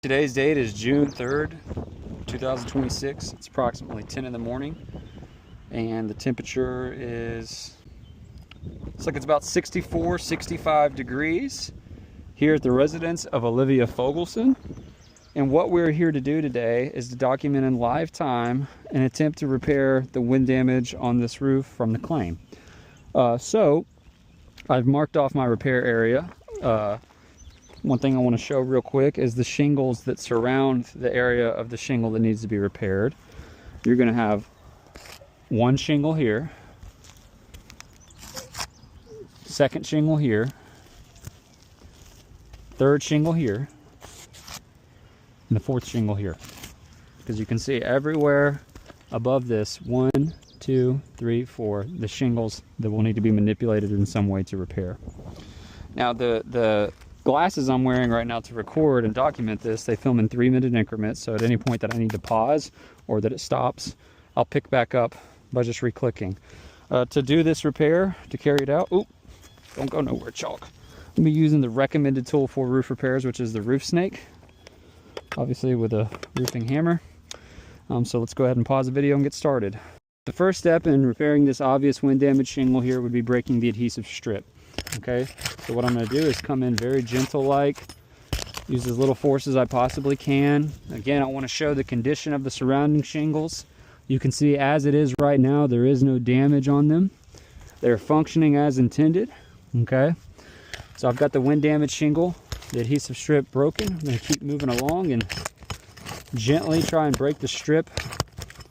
Today's date is June 3rd, 2026. It's approximately 10 in the morning, and the temperature looks like it's about 64, 65 degrees here at the residence of Olivia Fogleson. And what we're here to do today is to document in live time an attempt to repair the wind damage on this roof from the claim. So I've marked off my repair area. One thing I want to show real quick is the shingles that surround the area of the shingle that needs to be repaired. You're going to have one shingle here, second shingle here, third shingle here, and the fourth shingle here. Because you can see everywhere above this, 1, 2, 3, 4, the shingles that will need to be manipulated in some way to repair. Now the glasses I'm wearing right now to record and document this, they film in 3-minute increments, so at any point that I need to pause or that it stops, I'll pick back up by just re-clicking. To do this repair, to carry it out, don't go nowhere, chalk. I'll be using the recommended tool for roof repairs, which is the roof snake, obviously with a roofing hammer. So let's go ahead and pause the video and get started. The first step in repairing this obvious wind damage shingle here would be breaking the adhesive strip. Okay, so what I'm going to do is come in very gentle-like, use as little force as I possibly can. Again, I want to show the condition of the surrounding shingles. You can see as it is right now, there is no damage on them. They're functioning as intended. Okay, so I've got the wind damage shingle, the adhesive strip broken. I'm going to keep moving along and gently try and break the strip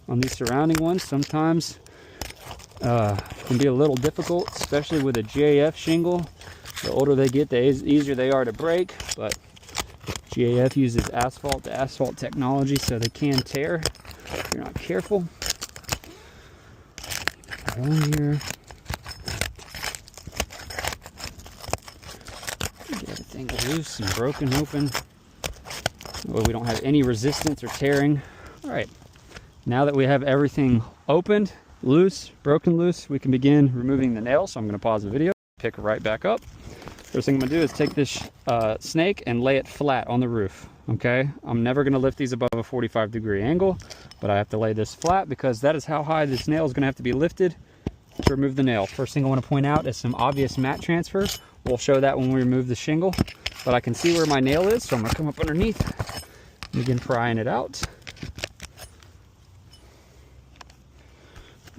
on these surrounding ones. Sometimes can be a little difficult, especially with a GAF shingle. The older they get, the easier they are to break, but GAF uses asphalt to asphalt technology, so they can tear if you're not careful. Along here, get everything loose and broken open. Well, we don't have any resistance or tearing. All right, now that we have everything opened, loose, broken loose, we can begin removing the nails. So I'm going to pause the video, pick right back up. First thing I'm going to do is take this snake and lay it flat on the roof. Okay, I'm never going to lift these above a 45-degree angle, but I have to lay this flat because that is how high this nail is going to have to be lifted to remove the nail. First thing I want to point out is some obvious mat transfer. We'll show that when we remove the shingle, but I can see where my nail is, so I'm going to come up underneath and begin prying it out.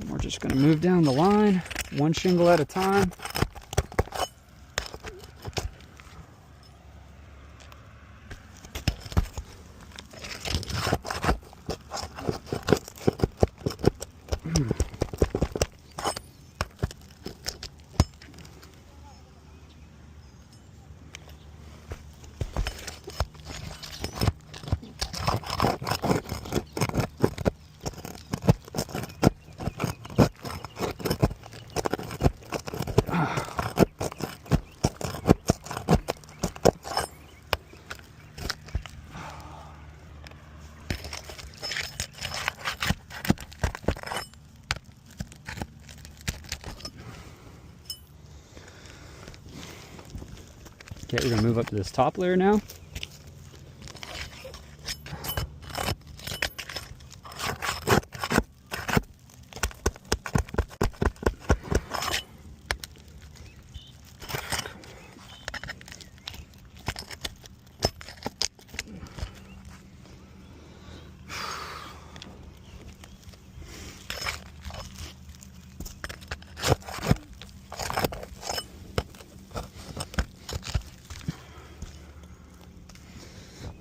We're just going to move down the line, one shingle at a time. Okay, we're going to move up to this top layer now.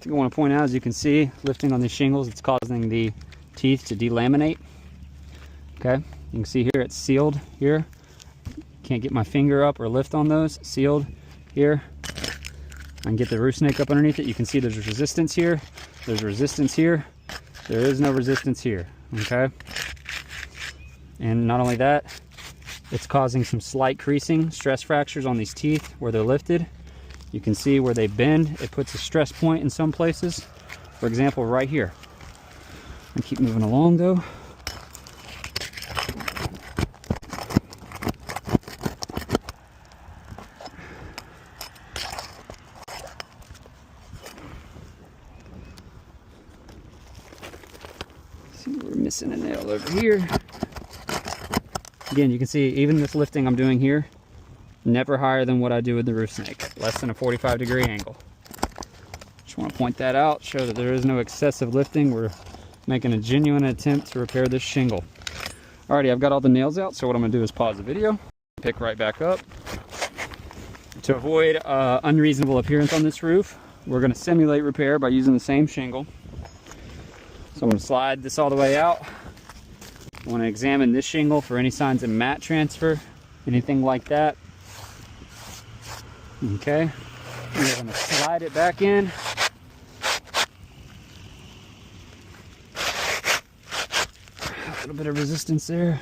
I want to point out, as you can see, lifting on these shingles, it's causing the teeth to delaminate. Okay, you can see here it's sealed here. Can't get my finger up or lift on those. Sealed here. I can get the roof snake up underneath it. You can see there's resistance here. There's resistance here. There is no resistance here. Okay, and not only that, it's causing some slight creasing, stress fractures on these teeth where they're lifted. You can see where they bend. It puts a stress point in some places. For example, right here. I keep moving along though. See, we're missing a nail over here. Again, you can see even this lifting I'm doing here, never higher than what I do with the roof snake, less than a 45-degree angle. Just want to point that out, show that there is no excessive lifting. We're making a genuine attempt to repair this shingle. Alrighty, I've got all the nails out, so what I'm going to do is pause the video, pick right back up. To avoid unreasonable appearance on this roof, we're going to simulate repair by using the same shingle. So I'm going to slide this all the way out. I want to examine this shingle for any signs of mat transfer, anything like that. Okay, we're going to slide it back in. A little bit of resistance there.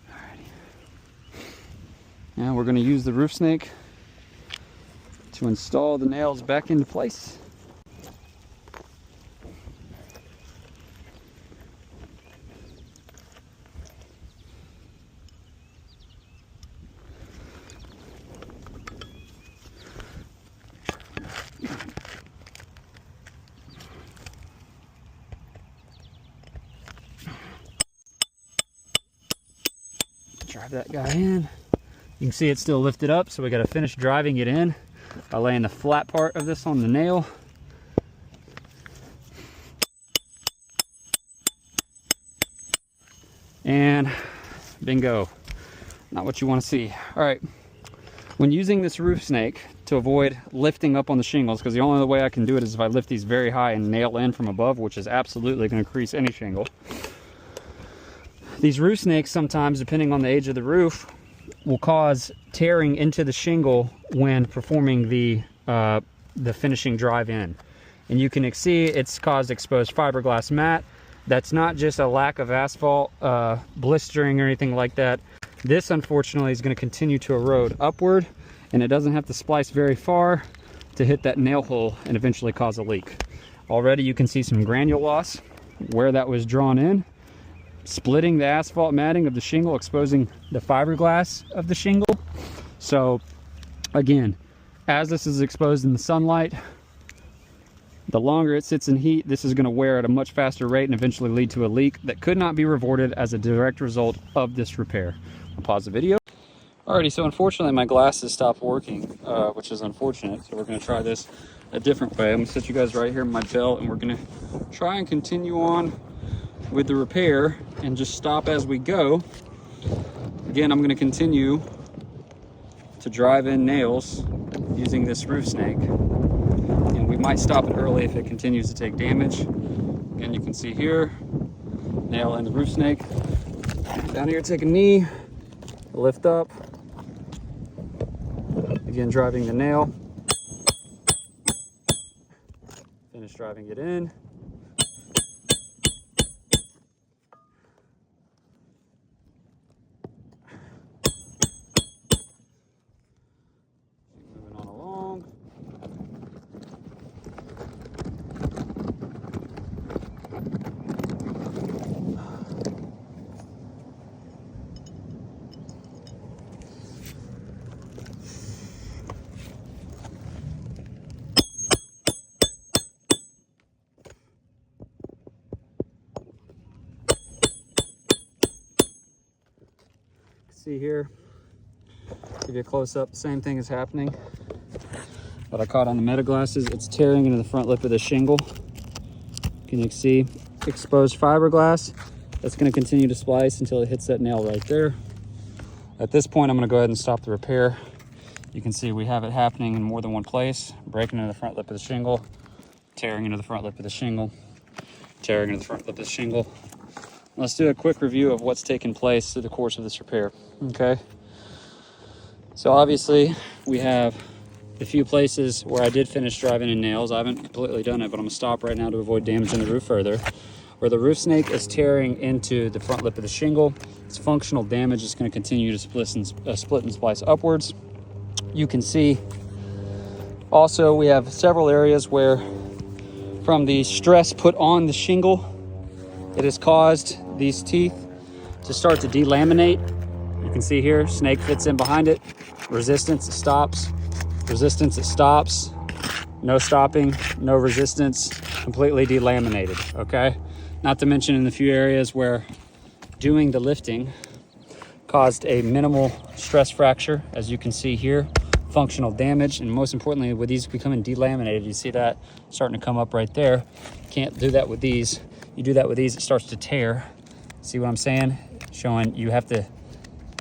Alrighty. Now we're going to use the roof snake to install the nails back into place. Drive that guy in. You can see it's still lifted up, so we got to finish driving it in by laying the flat part of this on the nail. And bingo, not what you want to see. All right, when using this roof snake to avoid lifting up on the shingles, because the only other way I can do it is if I lift these very high and nail in from above, which is absolutely going to crease any shingle. These roof snakes sometimes, depending on the age of the roof, will cause tearing into the shingle when performing the finishing drive in. And you can see it's caused exposed fiberglass mat. That's not just a lack of asphalt blistering or anything like that. This unfortunately is going to continue to erode upward, and it doesn't have to splice very far to hit that nail hole and eventually cause a leak. Already you can see some granule loss where that was drawn in, splitting the asphalt matting of the shingle, exposing the fiberglass of the shingle. So again, as this is exposed in the sunlight, the longer it sits in heat, this is going to wear at a much faster rate and eventually lead to a leak that could not be reverted as a direct result of this repair. I'll pause the video. Alrighty, so unfortunately my glasses stopped working, which is unfortunate. So we're going to try this a different way. I'm going to set you guys right here in my belt, and we're going to try and continue on with the repair and just stop as we go. Again, I'm going to continue to drive in nails using this roof snake, and we might stop it early if it continues to take damage. Again, you can see here, nail in the roof snake. Down here, take a knee, lift up. Again, driving the nail. Finish driving it in. See here, give you a close-up, the same thing is happening that I caught on the meta glasses. It's tearing into the front lip of the shingle. Can you see exposed fiberglass? That's going to continue to splice until it hits that nail right there. At this point, I'm going to go ahead and stop the repair. You can see we have it happening in more than one place, breaking into the front lip of the shingle, tearing into the front lip of the shingle, tearing into the front lip of the shingle. Let's do a quick review of what's taken place through the course of this repair. Okay, so obviously we have a few places where I did finish driving in nails. I haven't completely done it, but I'm gonna stop right now to avoid damaging the roof further. Where the roof snake is tearing into the front lip of the shingle, it's functional damage. It's going to continue to split and splice upwards. You can see also we have several areas where from the stress put on the shingle, it has caused these teeth to start to delaminate. You can see here, snake fits in behind it. Resistance, it stops. Resistance, it stops. No stopping, no resistance, completely delaminated, okay? Not to mention in the few areas where doing the lifting caused a minimal stress fracture, as you can see here, functional damage, and most importantly, with these becoming delaminated, you see that starting to come up right there. Can't do that with these. You do that with these, it starts to tear. See what I'm saying? Showing you have to,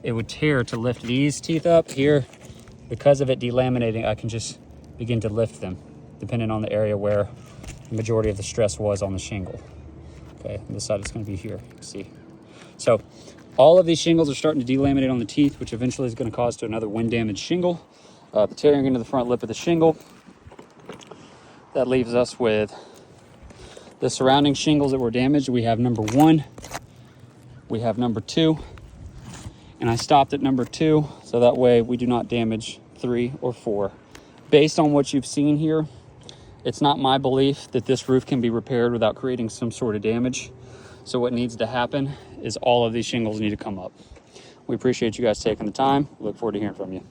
it would tear to lift these teeth up here. Because of it delaminating, I can just begin to lift them, depending on the area where the majority of the stress was on the shingle. Okay, and this side is going to be here, see. So all of these shingles are starting to delaminate on the teeth, which eventually is going to cause to another wind damaged shingle. The tearing into the front lip of the shingle. That leaves us with the surrounding shingles that were damaged. We have number 1, we have number 2, and I stopped at number 2, so that way we do not damage 3 or 4. Based on what you've seen here, it's not my belief that this roof can be repaired without creating some sort of damage. So what needs to happen is all of these shingles need to come up. We appreciate you guys taking the time. We look forward to hearing from you.